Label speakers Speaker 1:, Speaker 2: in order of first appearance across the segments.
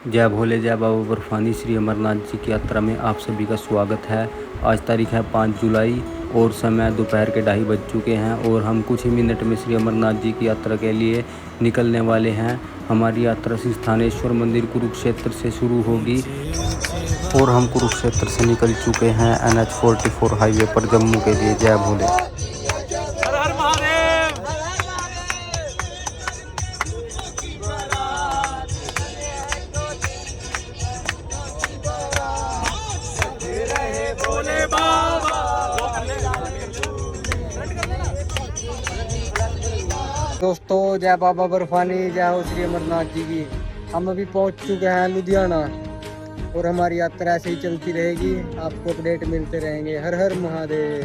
Speaker 1: जय भोले जय बाबा बर्फानी श्री अमरनाथ जी की यात्रा में आप सभी का स्वागत है। आज तारीख है 5 जुलाई और समय दोपहर के 2:30 बज चुके हैं और हम कुछ ही मिनट में श्री अमरनाथ जी की यात्रा के लिए निकलने वाले हैं। हमारी यात्रा श्री स्थानेश्वर मंदिर कुरुक्षेत्र से शुरू होगी और हम कुरुक्षेत्र से निकल चुके हैं NH-44 हाईवे पर जम्मू के लिए। जय भोले।
Speaker 2: हर हर महादेव। भोले बाबा।
Speaker 3: दोस्तों, जय बाबा बर्फानी, जय हो श्री अमरनाथ जी की। हम अभी पहुंच चुके हैं लुधियाना और हमारी यात्रा ऐसे ही चलती रहेगी। आपको अपडेट मिलते रहेंगे। हर हर महादेव।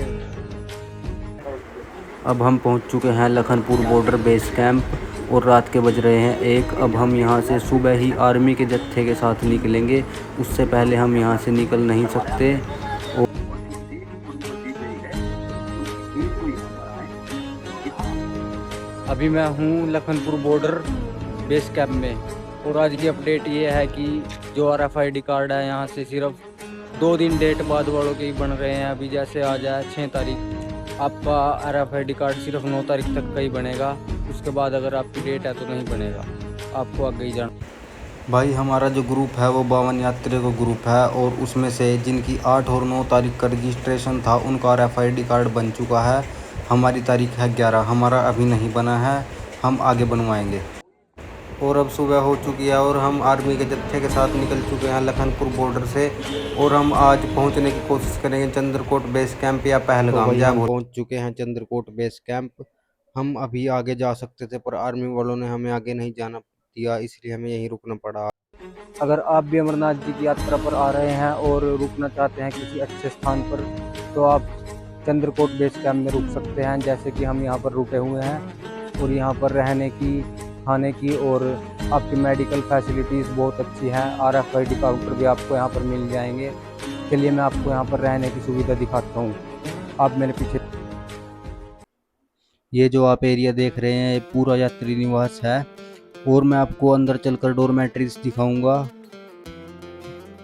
Speaker 1: अब हम पहुंच चुके हैं लखनपुर बॉर्डर बेस कैंप और रात के बज रहे हैं 1। अब हम यहां से सुबह ही आर्मी के जत्थे के साथ निकलेंगे। उससे पहले हम यहां से निकल नहीं सकते।
Speaker 3: अभी मैं हूँ लखनपुर बॉर्डर बेस कैंप में और आज की अपडेट ये है कि जो RFID कार्ड है यहाँ से सिर्फ 2 दिन डेट बाद वालों के ही बन रहे हैं। अभी जैसे आ जाए 6 तारीख, आपका RFID कार्ड सिर्फ 9 तारीख तक का ही बनेगा। उसके बाद अगर आपकी डेट है तो नहीं बनेगा, आपको आगे ही जाना।
Speaker 1: भाई हमारा जो ग्रुप है वो 52 यात्रियों का ग्रुप है और उसमें से जिनकी 8 और 9 तारीख का रजिस्ट्रेशन था उनका RFID कार्ड बन चुका है। हमारी तारीख है 11, हमारा अभी नहीं बना है, हम आगे बनवाएंगे। और अब सुबह हो चुकी है और हम आर्मी के जत्थे के साथ निकल चुके हैं लखनपुर बॉर्डर से और हम आज पहुंचने की कोशिश करेंगे चंद्रकोट बेस कैंप या पहलगाम।
Speaker 3: तो
Speaker 1: हम पहुंच चुके हैं चंद्रकोट बेस कैंप। हम अभी आगे जा सकते थे पर आर्मी वालों ने हमें आगे नहीं जाना दिया, इसलिए हमें यहीं रुकना पड़ा।
Speaker 3: अगर आप भी अमरनाथ जी की यात्रा पर आ रहे हैं और रुकना चाहते हैं किसी अच्छे स्थान पर, तो आप चंद्रकोट बेस कैंप में रुक सकते हैं। जैसे कि हम यहाँ पर रुके हुए हैं और यहाँ पर रहने की, खाने की और आपकी मेडिकल फैसिलिटीज़ बहुत अच्छी हैं। RFID काउंटर भी आपको यहाँ पर मिल जाएंगे। चलिए मैं आपको यहाँ पर रहने की सुविधा दिखाता हूँ। आप मेरे पीछे,
Speaker 1: ये जो आप एरिया देख रहे हैं ये पूरा यात्री निवास है और मैं आपको अंदर चलकर डोरमेट्रीज दिखाऊंगा।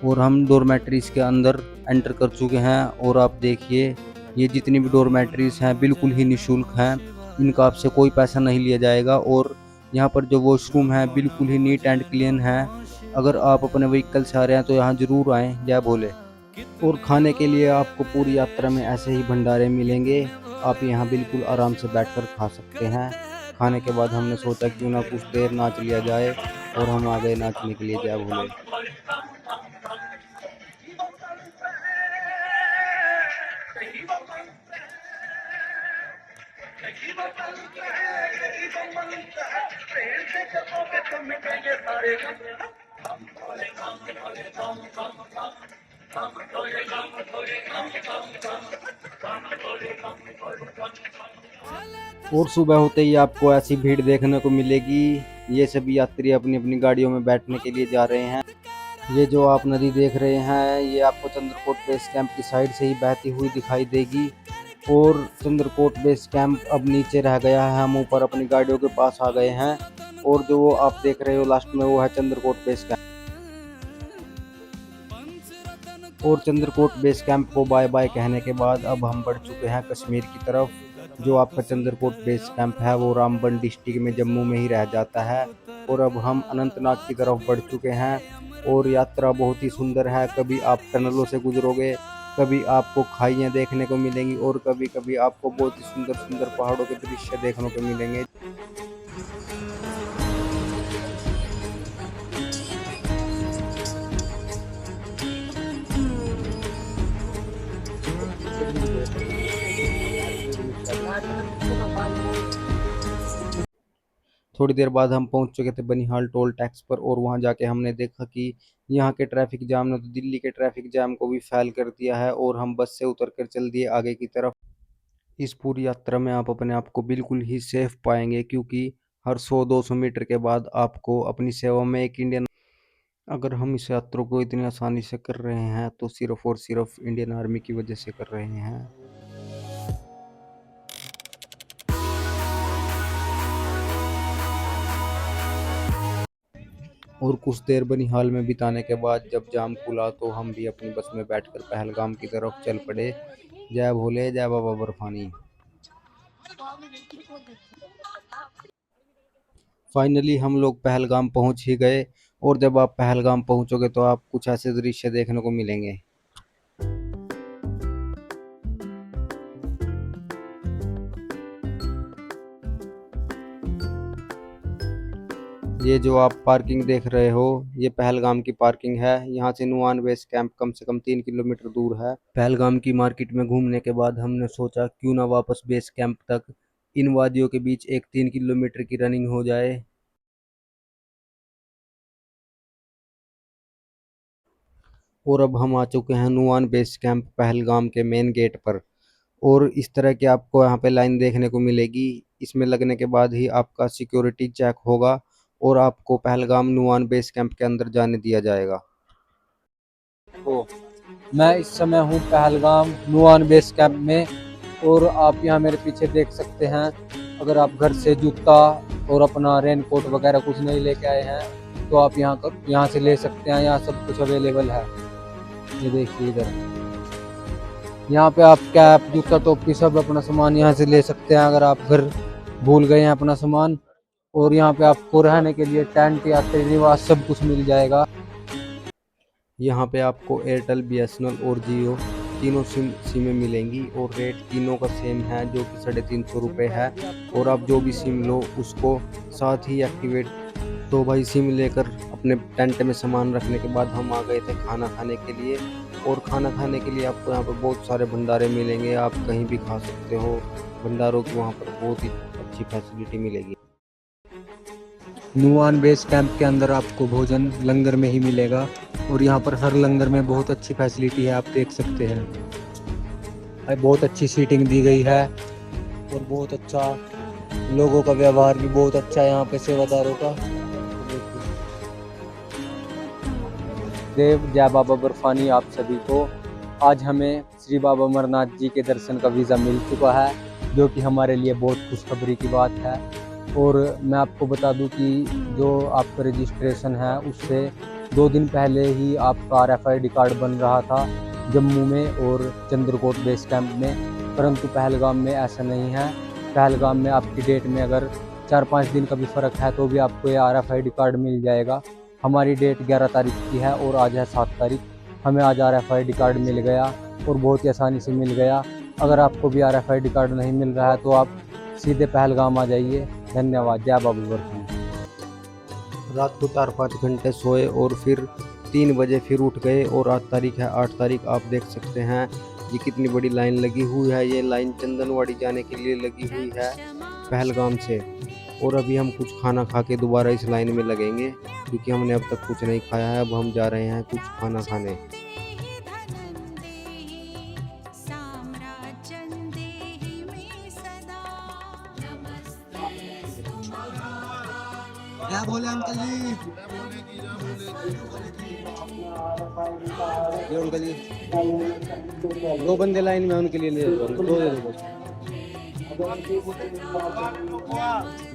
Speaker 1: और हम डोरमेट्रीज के अंदर एंटर कर चुके हैं और आप देखिए ये जितनी भी डोरमेट्रीज हैं बिल्कुल ही निःशुल्क हैं। इनका आपसे कोई पैसा नहीं लिया जाएगा और यहाँ पर जो वॉशरूम है बिल्कुल ही नीट एंड क्लीन है। अगर आप अपने व्हीकल से आ रहे हैं तो यहाँ ज़रूर आएँ। जय भोले। और खाने के लिए आपको पूरी यात्रा में ऐसे ही भंडारे मिलेंगे। आप यहाँ बिल्कुल आराम से बैठकर खा सकते हैं। खाने के बाद हमने सोचा क्यों ना कुछ देर नाच लिया जाए और हम आ गए नाचने के लिए। जय भोले। और सुबह होते ही आपको ऐसी भीड़ देखने को मिलेगी। ये सभी यात्री अपनी अपनी गाड़ियों में बैठने के लिए जा रहे हैं। ये जो आप नदी देख रहे हैं ये आपको चंद्रकोट बेस कैंप की साइड से ही बहती हुई दिखाई देगी और चंद्रकोट बेस कैंप अब नीचे रह गया है। हम ऊपर अपनी गाड़ियों के पास आ गए हैं और जो आप देख रहे हो लास्ट में वो है चंद्रकोट बेस कैंप। और चंद्रकोट बेस कैंप को बाय बाय कहने के बाद अब हम बढ़ चुके हैं कश्मीर की तरफ। जो आपका चंद्रकोट बेस कैंप है वो रामबन डिस्ट्रिक्ट में जम्मू में ही रह जाता है और अब हम अनंतनाग की तरफ बढ़ चुके हैं। और यात्रा बहुत ही सुंदर है। कभी आप टनलों से गुजरोगे, कभी आपको खाइयाँ देखने को मिलेंगी और कभी कभी आपको बहुत ही सुंदर सुंदर पहाड़ों के दृश्य देखने को मिलेंगे। थोड़ी देर बाद हम पहुंच चुके थे बनिहाल टोल टैक्स पर और वहां जाके हमने देखा कि यहाँ के ट्रैफिक जाम ने तो दिल्ली के ट्रैफिक जाम को भी फैल कर दिया है और हम बस से उतर कर चल दिए आगे की तरफ। इस पूरी यात्रा में आप अपने आप को बिल्कुल ही सेफ पाएंगे क्योंकि हर 100-200 मीटर के बाद आपको अपनी सेवा में एक इंडियन। अगर हम इस यात्रा को इतनी आसानी से कर रहे हैं तो सिर्फ और सिर्फ इंडियन आर्मी की वजह से कर रहे हैं। और कुछ देर बनिहाल में बिताने के बाद जब जाम खुला तो हम भी अपनी बस में बैठकर पहलगाम की तरफ चल पड़े। जय भोले जय बाबा बर्फानी। फाइनली हम लोग पहलगाम पहुंच ही गए और जब आप पहलगाम पहुंचोगे तो आप कुछ ऐसे दृश्य देखने को मिलेंगे। ये जो आप पार्किंग देख रहे हो ये पहलगाम की पार्किंग है। यहाँ से नुआन बेस कैंप कम से कम 3 किलोमीटर दूर है। पहलगाम की मार्केट में घूमने के बाद हमने सोचा क्यों ना वापस बेस कैंप तक इन वादियों के बीच एक 3 किलोमीटर की रनिंग हो जाए। और अब हम आ चुके हैं नुआन बेस कैंप पहलगाम के मेन गेट पर। और इस तरह की आपको यहाँ पे लाइन देखने को मिलेगी। इसमें लगने के बाद ही आपका सिक्योरिटी चेक होगा और आपको पहलगाम नुआन बेस कैंप के अंदर जाने दिया जाएगा।
Speaker 3: तो मैं इस समय हूँ पहलगाम नुआन बेस कैंप में और आप यहाँ मेरे पीछे देख सकते हैं। अगर आप घर से जूता और अपना रेनकोट वगैरह कुछ नहीं लेके आए हैं तो आप यहाँ से ले सकते हैं। यहाँ सब कुछ अवेलेबल है। ये देखिए इधर यहाँ पे आप कैप जूता टोपी सब अपना सामान यहाँ से ले सकते हैं अगर आप घर भूल गए हैं अपना सामान। और यहाँ पे आपको रहने के लिए टेंट यात्री निवास सब कुछ मिल जाएगा।
Speaker 1: यहाँ पे आपको एयरटेल बीएसएनएल और जियो तीनों सिमें मिलेंगी और रेट तीनों का सेम है जो कि 350 रुपये है। और आप जो भी सिम लो उसको साथ ही एक्टिवेट। तो भाई सिम लेकर अपने टेंट में सामान रखने के बाद हम आ गए थे खाना खाने के लिए। और खाना खाने के लिए आपको यहाँ पर बहुत सारे भंडारे मिलेंगे। आप कहीं भी खा सकते हो। भंडारों की वहाँ पर बहुत ही अच्छी फैसिलिटी मिलेगी।
Speaker 3: नुआन बेस कैंप के अंदर आपको भोजन लंगर में ही मिलेगा और यहाँ पर हर लंगर में बहुत अच्छी फैसिलिटी है। आप देख सकते हैं बहुत अच्छी सीटिंग दी गई है और बहुत अच्छा लोगों का व्यवहार भी बहुत अच्छा है यहाँ पे सेवादारों का। देव जय बाबा बर्फानी आप सभी को। आज हमें श्री बाबा अमरनाथ जी के दर्शन का वीज़ा मिल चुका है जो कि हमारे लिए बहुत खुशखबरी की बात है। और मैं आपको बता दूं कि जो आपका रजिस्ट्रेशन है उससे 2 दिन पहले ही आपका RFID कार्ड बन रहा था जम्मू में और चंद्रकोट बेस कैंप में। परंतु पहलगाम में ऐसा नहीं है। पहलगाम में आपकी डेट में अगर 4-5 दिन का भी फ़र्क है तो भी आपको ये RFID कार्ड मिल जाएगा। हमारी डेट 11 तारीख की है और आज है 7 तारीख। हमें आज RFID कार्ड मिल गया और बहुत ही आसानी से मिल गया। अगर आपको भी RFID कार्ड नहीं मिल रहा है तो आप सीधे पहलगाम आ जाइए। धन्यवाद। जय बाबा बर्फानी।
Speaker 1: रात को 4-5 घंटे सोए और फिर 3 बजे फिर उठ गए और आज तारीख है 8 तारीख। आप देख सकते हैं ये कितनी बड़ी लाइन लगी हुई है। ये लाइन चंदनवाड़ी जाने के लिए लगी हुई है पहलगाम से। और अभी हम कुछ खाना खा के दोबारा इस लाइन में लगेंगे क्योंकि हमने अब तक कुछ नहीं खाया है। अब हम जा रहे हैं कुछ खाना खाने।
Speaker 3: क्या बोले अंकल जी? ये अंकल जी 2 बंदे लाइन में उनके लिए ले दो। 2 दे दो।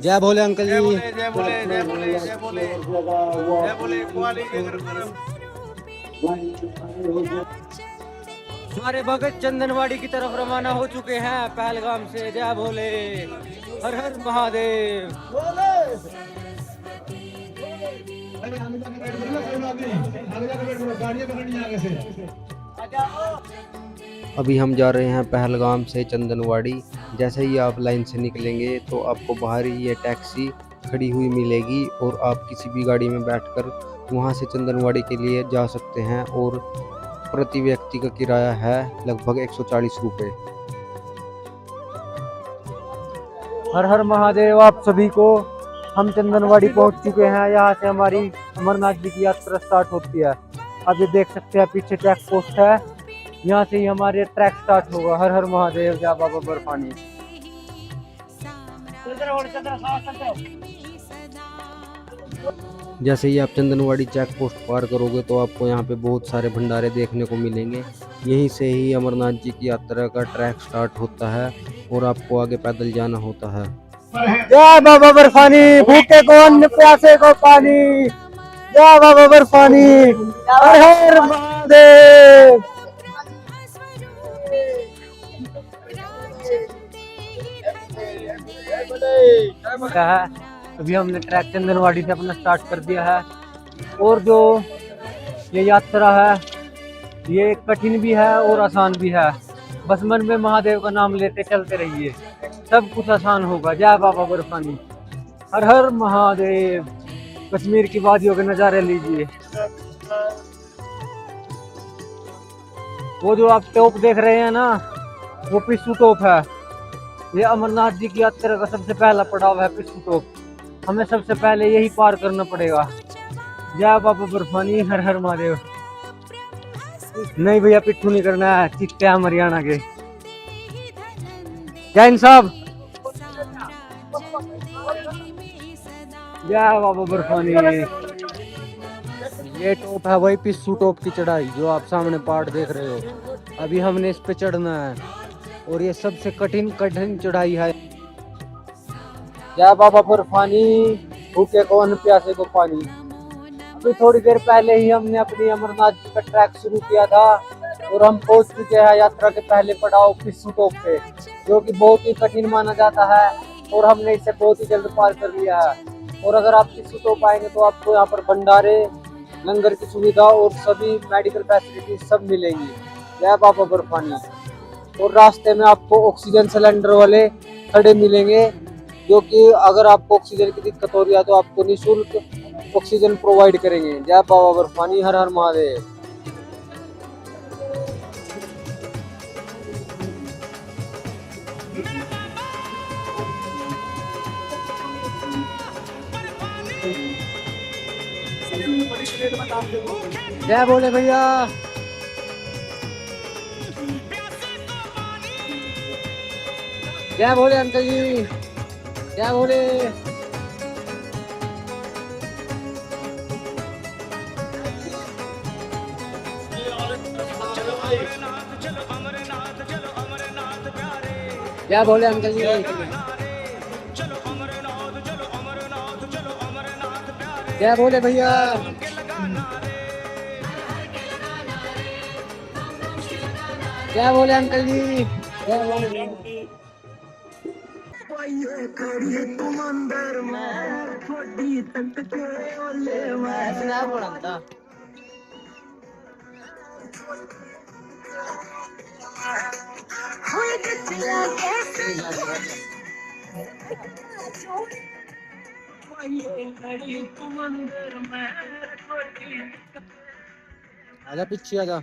Speaker 3: जय भोले अंकल जी।
Speaker 2: जय भोले जय भोले जय भोले जय भोले कुआली के गरम।
Speaker 3: हमारे भगत चंदनवाड़ी की तरफ रवाना हो चुके हैं पहलगाम से। जय भोले हर हर महादेव।
Speaker 1: अभी हम जा रहे हैं पहलगाम से चंदनवाड़ी। जैसे ही आप लाइन से निकलेंगे तो आपको बाहर ही ये टैक्सी खड़ी हुई मिलेगी और आप किसी भी गाड़ी में बैठकर वहां से चंदनवाड़ी के लिए जा सकते हैं। और प्रति व्यक्ति का किराया है लगभग 140 रुपये।
Speaker 3: हर हर महादेव आप सभी को। हम चंदनवाड़ी पहुंच चुके हैं। यहाँ से हमारी अमरनाथ जी की यात्रा स्टार्ट होती है। अब ये देख सकते हैं पीछे चेक पोस्ट है। यहाँ से ही हमारे ट्रैक स्टार्ट होगा। हर हर महादेव जय बाबा बर्फानी।
Speaker 1: जैसे ही आप चंदनवाड़ी चेक पोस्ट पार करोगे तो आपको यहाँ पे बहुत सारे भंडारे देखने को मिलेंगे। यहीं से ही अमरनाथ जी की यात्रा का ट्रैक स्टार्ट होता है और आपको आगे पैदल जाना होता है।
Speaker 3: जय बाबा बर्फानी। भूखे को अन्न प्यासे को पानी। जय बाबा बर्फानी, हर हर महादेव। है अभी हमने ट्रैक चंदनवाड़ी से अपना स्टार्ट कर दिया है। और जो ये यात्रा है ये कठिन भी है और आसान भी है। बस मन में महादेव का नाम लेते चलते रहिए, सब कुछ आसान होगा। जय बाबा बर्फानी, हर हर महादेव। कश्मीर की वादियों के नज़ारे लीजिए। वो जो आप टॉप देख रहे हैं ना, वो पिस्सू टॉप है। ये अमरनाथ जी की यात्रा का सबसे पहला पड़ाव है, पिस्सू टॉप। हमें सबसे पहले यही पार करना पड़ेगा। जय बाबा बर्फानी, हर हर महादेव। नहीं भैया, पिट्ठू नहीं करना है, चित्ते हैं हरियाणा के। जय हिंद साहब। जय बाबा बर्फानी। ये टॉप है वही पिस्सू टॉप की चढ़ाई जो आप सामने पहाड़ देख रहे हो। अभी हमने इस पे चढ़ना है और ये सबसे कठिन चढ़ाई है। जय बाबा बर्फानी, भूखे को अन्न प्यासे को पानी। अभी थोड़ी देर पहले ही हमने अपनी अमरनाथ जी का ट्रैक शुरू किया था और हम पहुंच चुके हैं यात्रा के पहले पड़ाव पिस्सू टॉप पे, जो कि बहुत ही कठिन माना जाता है और हमने इसे बहुत ही जल्द पार कर लिया है। और अगर आप पिस्सू टॉप आएंगे तो आपको यहाँ पर भंडारे, लंगर की सुविधा और सभी मेडिकल फैसिलिटी सब मिलेंगी। जय बाबा बर्फानी। और रास्ते में आपको ऑक्सीजन सिलेंडर वाले खड़े मिलेंगे, जो कि अगर आपको ऑक्सीजन की दिक्कत हो रही है तो आपको निःशुल्क ऑक्सीजन प्रोवाइड करेंगे। जय बाबा बर्फानी, हर हर महादेव। जय बोले भैया। जय बोले अंकल जी, जय बोले। जय बोले अंकल जी। जय बोले भैया। जय बोले अंकल जी। जय बोले। आजा पीछे आजा।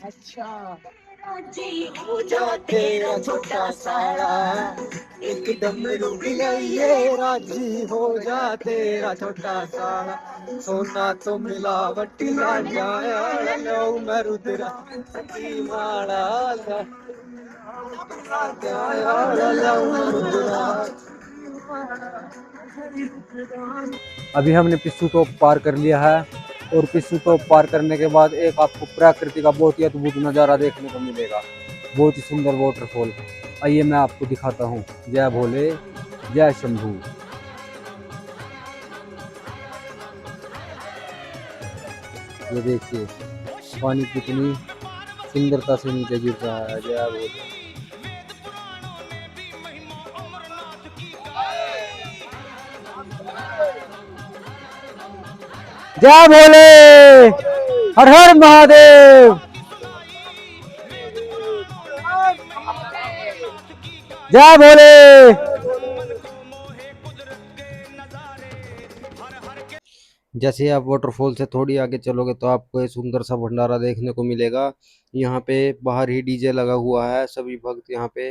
Speaker 3: अच्छा हो जा तेरा छोटा साड़ा, एकदम रुक गई राजी हो जा तेरा छोटा साड़ा। सोना तो मिलावटी ना जाया लो मैं रुद्रा की माला। अभी हमने पिस्सू टॉप पार कर लिया है और पिस्सू टॉप पार करने के बाद एक आपको प्रकृति का बहुत ही अद्भुत नज़ारा देखने को मिलेगा, बहुत ही सुंदर वाटरफॉल। आइए मैं आपको दिखाता हूँ। जय भोले, जय शंभू। ये देखिए पानी कितनी सुंदरता से नीचे गिर रहा है। जय भोले। जय भोले, हर हर महादेव। जय भोले।
Speaker 1: जैसे आप वाटरफॉल से थोड़ी आगे चलोगे तो आपको ये सुंदर सा भंडारा देखने को मिलेगा। यहाँ पे बाहर ही डीजे लगा हुआ है, सभी भक्त यहाँ पे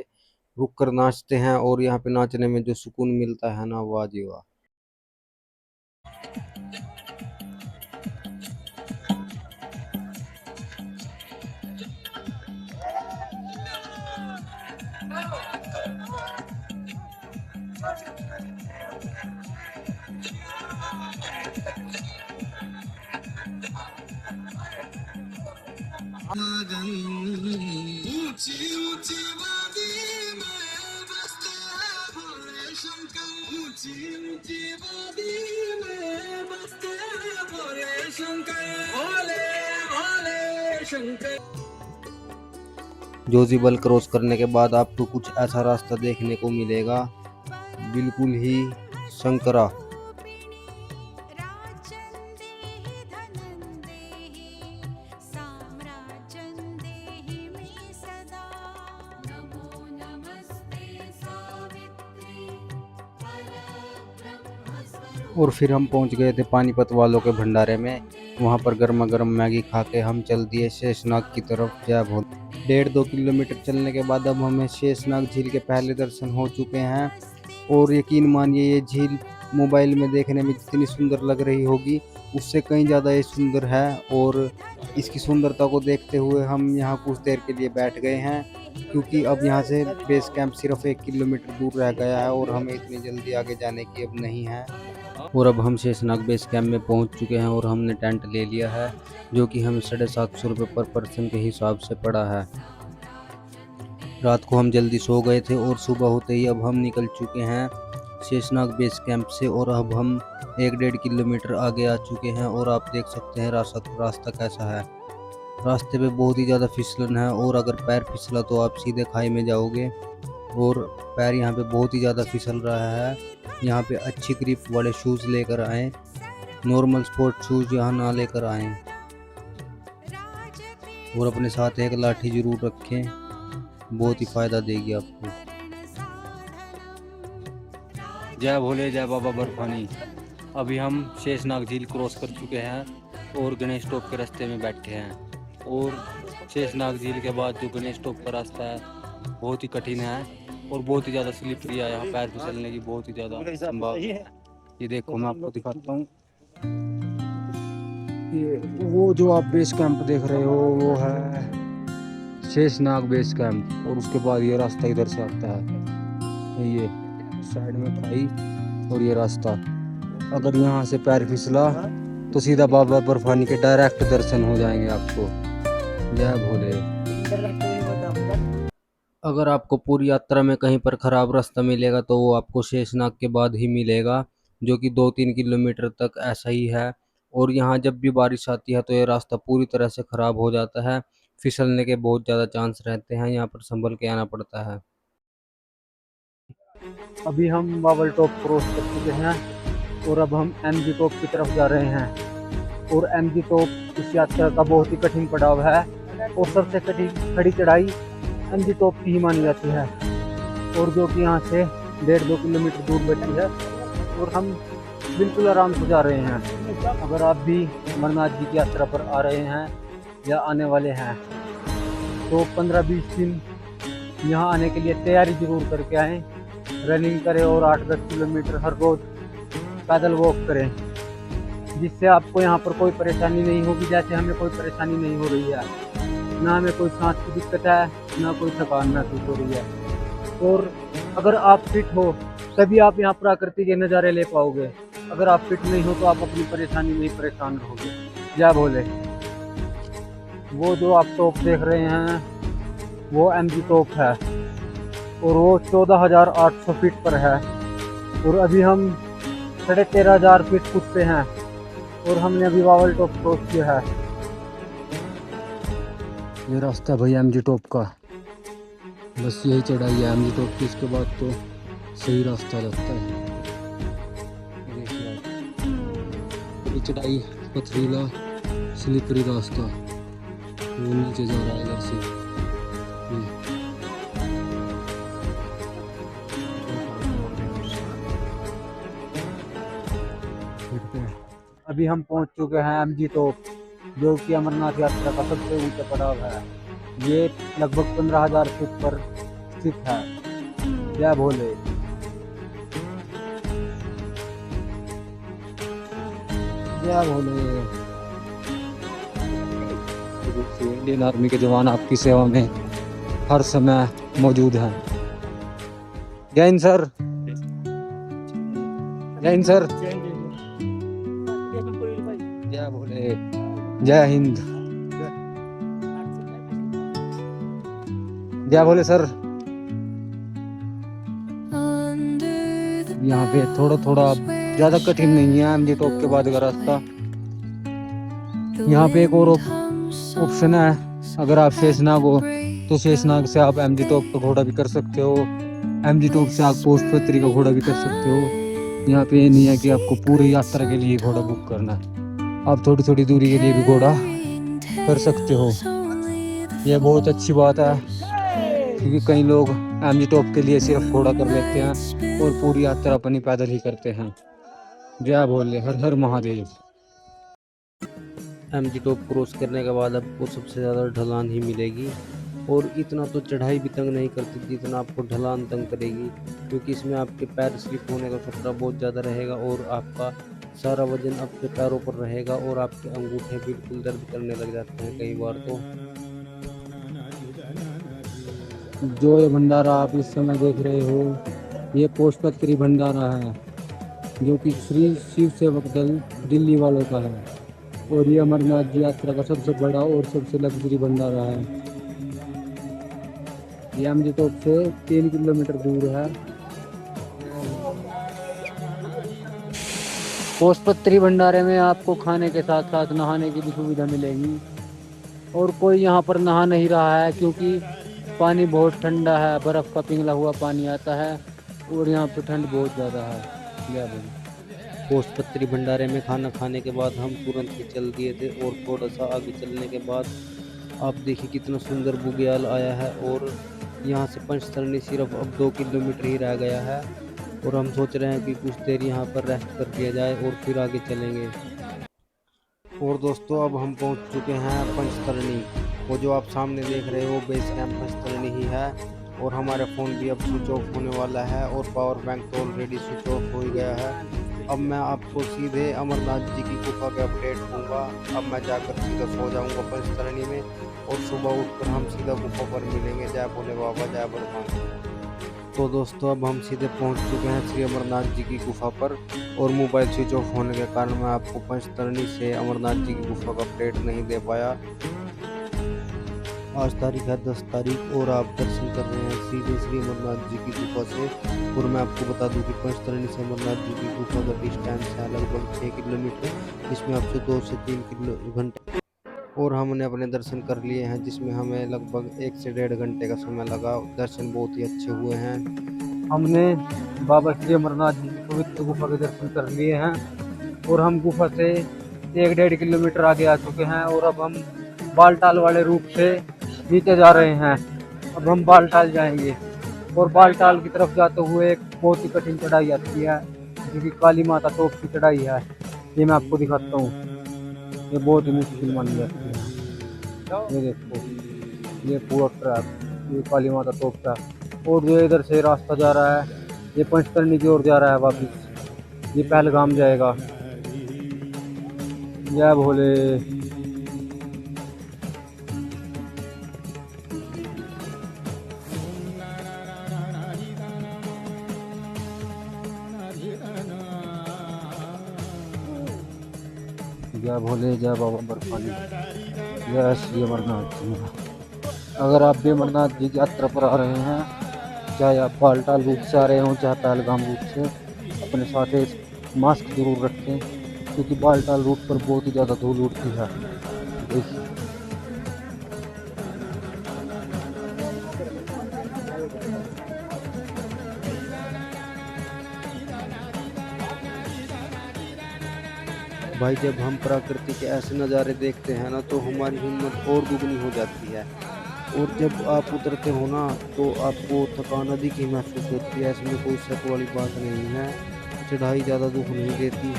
Speaker 1: रुक कर नाचते हैं और यहाँ पे नाचने में जो सुकून मिलता है ना, वाह जी वाह।
Speaker 2: ऊंची ऊंची वादी में बसते हैं भोले शंकर, ऊंची ऊंची वादी में बसते हैं भोले
Speaker 1: जोजीबल क्रॉस करने के बाद आपको कुछ ऐसा रास्ता देखने को मिलेगा, बिल्कुल ही संकरा। और फिर हम पहुंच गए थे पानीपत वालों के भंडारे में। वहां पर गर्मा गर्म मैगी खा के हम चल दिए शेषनाग की तरफ। जय भोले। 1.5-2 किलोमीटर चलने के बाद अब हमें शेषनाग झील के पहले दर्शन हो चुके हैं। और यकीन मानिए, ये झील मोबाइल में देखने में जितनी सुंदर लग रही होगी, उससे कहीं ज़्यादा ये सुंदर है। और इसकी सुंदरता को देखते हुए हम यहाँ कुछ देर के लिए बैठ गए हैं, क्योंकि अब यहाँ से बेस कैंप सिर्फ 1 किलोमीटर दूर रह गया है और हमें इतनी जल्दी आगे जाने की अब नहीं है। और अब हम शेषनाग बेस कैंप में पहुँच चुके हैं और हमने टेंट ले लिया है, जो कि हमें 750 रुपये पर पर्सन के हिसाब से पड़ा है। रात को हम जल्दी सो गए थे और सुबह होते ही अब हम निकल चुके हैं शेषनाग बेस कैंप से। और अब हम 1-1.5 किलोमीटर आगे आ चुके हैं और आप देख सकते हैं रास्ता कैसा है। रास्ते पे बहुत ही ज़्यादा फिसलन है और अगर पैर फिसला तो आप सीधे खाई में जाओगे। और पैर यहाँ पे बहुत ही ज़्यादा फिसल रहा है। यहाँ पे अच्छी ग्रिप वाले शूज़ लेकर आएँ, नॉर्मल स्पोर्ट शूज़ यहाँ ना लेकर आएँ। और अपने साथ एक लाठी ज़रूर रखें, बहुत ही फ़ायदा देगी आपको। जय भोले, जय बाबा बर्फानी। अभी हम शेषनाग झील क्रॉस कर चुके हैं और गणेश टॉप के रास्ते में बैठे हैं। और शेषनाग झील के बाद जो गणेश टॉप का रास्ता है बहुत ही कठिन है और बहुत ही ज़्यादा स्लिपरी है। यहाँ पैर फिसलने की बहुत ही ज़्यादा संभावना। ये देखो, मैं आपको दिखाता हूँ। ये वो जो आप बेस कैंप देख रहे हो वो है शेषनाग बेस कैंप। और उसके बाद ये रास्ता इधर से आता है, ये साइड में खाई और ये रास्ता। अगर यहाँ से पैर फिसला तो सीधा बाबा बर्फानी के डायरेक्ट दर्शन हो जाएंगे आपको। जय भोले। अगर आपको पूरी यात्रा में कहीं पर ख़राब रास्ता मिलेगा तो वो आपको शेषनाग के बाद ही मिलेगा, जो कि 2-3 किलोमीटर तक ऐसा ही है। और यहाँ जब भी बारिश आती है तो ये रास्ता पूरी तरह से ख़राब हो जाता है, फिसलने के बहुत ज़्यादा चांस रहते हैं। यहाँ पर संभल के आना पड़ता है।
Speaker 3: अभी हम बावल टॉप क्रॉस कर चुके हैं और अब हम एमजी टॉप की तरफ जा रहे हैं। और एमजी टॉप इस यात्रा का बहुत ही कठिन पड़ाव है और सबसे कड़ी चढ़ाई एमजी टॉप की ही मानी जाती है, और जो कि यहाँ से 1.5-2 किलोमीटर दूर बची है। और हम बिल्कुल आराम से जा रहे हैं। अगर आप भी अमरनाथ जी की यात्रा पर आ रहे हैं या आने वाले हैं तो 15-20 दिन यहाँ आने के लिए तैयारी जरूर करके आएँ। रनिंग करें और 8-10 किलोमीटर हर रोज़ पैदल वॉक करें, जिससे आपको यहाँ पर कोई परेशानी नहीं होगी। जैसे हमें कोई परेशानी नहीं हो रही है, ना हमें कोई सांस की दिक्कत है, ना कोई थकान महसूस हो रही है। और अगर आप फिट हो तभी आप यहाँ प्रकृति के नज़ारे ले पाओगे। अगर आप फिट नहीं हो तो आप अपनी परेशानी में ही परेशान रहोगे। जय भोले। वो जो आप टॉप देख रहे हैं वो एमजी टॉप है और वो 14,800 फीट पर है। और अभी हम 13,500 फीट फुट पे हैं और हमने अभी बावल टॉप क्रॉस किया है। ये रास्ता भाई एमजी टॉप का, बस यही चढ़ाई है एमजी टॉप की। इसके बाद तो सही रास्ता जाता है। ये चढ़ाई पथरीला स्लिपरी रास्ता, वो नीचे जा रहा है इधर से। अभी हम पहुंच चुके हैं एमजी टॉप, जो कि अमरनाथ यात्रा का सबसे ऊंचा पड़ाव है। ये लगभग 15,000 फीट पर स्थित है। जय भोले। जय भोले। इंडियन आर्मी के जवान आपकी सेवा में हर समय मौजूद हैं। जय हिंद सर। जय हिंद सर। जय भोले। जय हिंद। जय भोले सर। यहाँ पे थोड़ा ज़्यादा कठिन नहीं है एमजी टॉप के बाद का रास्ता। यहाँ पे एक और ऑप्शन है, अगर आप शेषनाग हो तो शेषनाग से आप एमजी टॉप का घोड़ा भी कर सकते हो, एमजी टॉप से आप पोस्ट पत्री का घोड़ा भी कर सकते हो। यहाँ पे ये नहीं है कि आपको पूरी यात्रा के लिए घोड़ा बुक करना है, आप थोड़ी थोड़ी दूरी के लिए भी घोड़ा कर सकते हो। यह बहुत अच्छी बात है, क्योंकि कई लोग एमजी टॉप के लिए सिर्फ घोड़ा कर लेते हैं और पूरी यात्रा अपनी पैदल ही करते हैं। जय भोले, हर हर महादेव।
Speaker 1: एमजी टॉप क्रॉस करने के बाद आपको सबसे ज़्यादा ढलान ही मिलेगी, और इतना तो चढ़ाई भी तंग नहीं करती जितना आपको ढलान तंग करेगी, क्योंकि इसमें आपके पैर स्लिप होने का खतरा बहुत ज़्यादा रहेगा और आपका सारा वजन आपके पैरों पर रहेगा और आपके अंगूठे बिल्कुल दर्द करने लग जाते हैं कई बार तो।
Speaker 3: जो ये भंडारा आप इस समय देख रहे हो, ये पोषपत्री भंडारा है, जो कि श्री शिव सेवक दल दिल्ली वालों का है, और ये अमरनाथ जी यात्रा का सबसे बड़ा और सबसे लग्जरी भंडारा है। ये एमजी टॉप से 3 किलोमीटर दूर है। पोषपत्री भंडारे में आपको खाने के साथ साथ नहाने की भी सुविधा मिलेगी, और कोई यहाँ पर नहा नहीं रहा है क्योंकि पानी बहुत ठंडा है, बर्फ़ का पिघला हुआ पानी आता है और यहाँ पे ठंड बहुत ज़्यादा है।
Speaker 1: पोषपत्री भंडारे में खाना खाने के बाद हम तुरंत ही चल दिए थे, और थोड़ा सा आगे चलने के बाद आप देखिए कितना सुंदर बुग्याल आया है, और यहाँ से पंचतरणी सिर्फ अब 2 किलोमीटर ही रह गया है, और हम सोच रहे हैं कि कुछ देर यहाँ पर रेस्ट कर लिया जाए और फिर आगे चलेंगे। और दोस्तों अब हम पहुँच चुके हैं पंचतरणी, वो जो आप सामने देख रहे हो बेस कैंप पंचतरणी ही है, और हमारा फ़ोन भी अब स्विच ऑफ होने वाला है और पावर बैंक तो ऑलरेडी स्विच ऑफ हो ही गया है। अब मैं आपको सीधे अमरनाथ जी की गुफा के अपडेट दूंगा। अब मैं जाकर सीधा सो जाऊंगा पंचतरणी में, और सुबह उठकर हम सीधा गुफा पर मिलेंगे। जय भोले बाबा, जय बलराम। तो दोस्तों अब हम सीधे पहुंच चुके हैं श्री अमरनाथ जी की गुफा पर, और मोबाइल स्विच ऑफ होने के कारण मैं आपको पंचतरणी से अमरनाथ जी की गुफा का अपडेट नहीं दे पाया। आज तारीख है 10 तारीख, और आप दर्शन कर रहे हैं सीधे श्री अमरनाथ जी की गुफा से। और मैं आपको बता दूं कि पंचतरणी से अमरनाथ जी की गुफा का डिस्टेंस है लगभग 6 किलोमीटर, इसमें आपसे 2 से 3 घंटे, और हमने अपने दर्शन कर लिए हैं जिसमें हमें लगभग 1 से 1.5 घंटे का समय लगा। दर्शन बहुत ही अच्छे हुए हैं।
Speaker 3: हमने बाबा श्री अमरनाथ जी की पवित्र गुफा के दर्शन कर लिए हैं, और हम गुफा से 1-1.5 किलोमीटर आगे आ चुके हैं, और अब हम बालटाल वाले रूट से नीचे जा रहे हैं। अब हम बालटाल जाएंगे, और बालटाल की तरफ जाते हुए एक बहुत ही कठिन चढ़ाई आती है, जो कि काली माता टॉप की चढ़ाई है। ये मैं आपको दिखाता हूँ, ये बहुत ही मुश्किल मानी जाती है। ये देखो, ये पूरा ट्रैक, ये काली माता टॉप का, और जो इधर से रास्ता जा रहा है ये पंचतरणी की ओर जा रहा है वापिस, ये पहलगाम जाएगा। जय भोले। जय भोले, जय बाबा बर्फानी, जय श्री अमरनाथ जी। अगर आप भी अमरनाथ जी की यात्रा पर आ रहे हैं, चाहे आप बालटाल रूट से आ रहे हों चाहे पहलगाम रूट से, अपने साथ एक मास्क जरूर रखें, क्योंकि बालटाल रूट पर बहुत ही ज़्यादा धूल उड़ती है। देखिए
Speaker 1: भाई जब हम प्रकृति के ऐसे नज़ारे देखते हैं ना, तो हमारी हिम्मत और दुगनी हो जाती है, और जब आप उतरते हो ना तो आपको थकान अधिक ही महसूस होती है। इसमें कोई शक वाली बात नहीं है, चढ़ाई ज़्यादा दुख नहीं देती।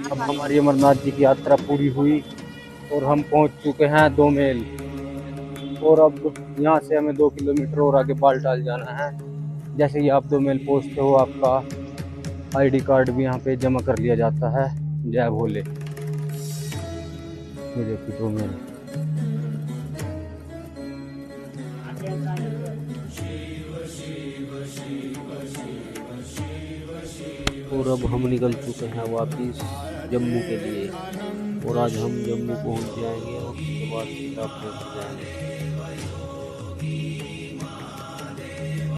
Speaker 3: अब हमारी अमरनाथ जी की यात्रा पूरी हुई, और हम पहुंच चुके हैं 2 मील, और अब यहाँ से हमें 2 किलोमीटर और आगे बालटाल जाना है। जैसे ही आप 2 मील पहुँचते हो, आपका आईडी कार्ड भी यहाँ पे जमा कर लिया जाता है। जय भोले। ये देखिए 2 मील।
Speaker 1: और अब हम निकल चुके हैं वापस जम्मू के लिए, और आज हम जम्मू पहुंच जाएंगे और बाद फिर आप लेकर जाएंगे।